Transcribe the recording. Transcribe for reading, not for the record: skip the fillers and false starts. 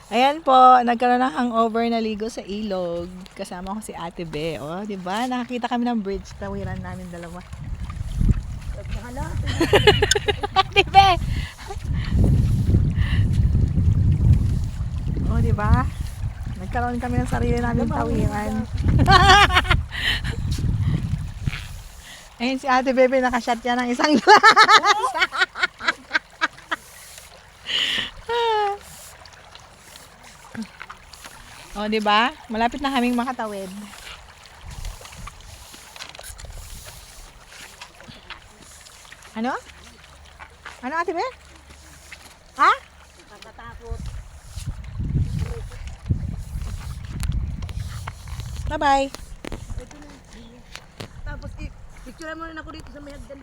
Ayan po, nagkaroon ng hangover na ligo sa ilog. Kasama ko si Ate Be. O, di ba? Nakakita kami ng bridge. Tawiran namin dalawa. Ate Be! O, di ba? Nagkaroon kami ng sarili namin tawiran. Ayun si Ate Bebe, nakashot yan ng isang glass. O, di ba? Malapit na kaming makatawid. Ano? Ano, Ate Be? Ha? Nakatakot. Bye-bye. Tapos, picture mo na ako dito sa may hagdan.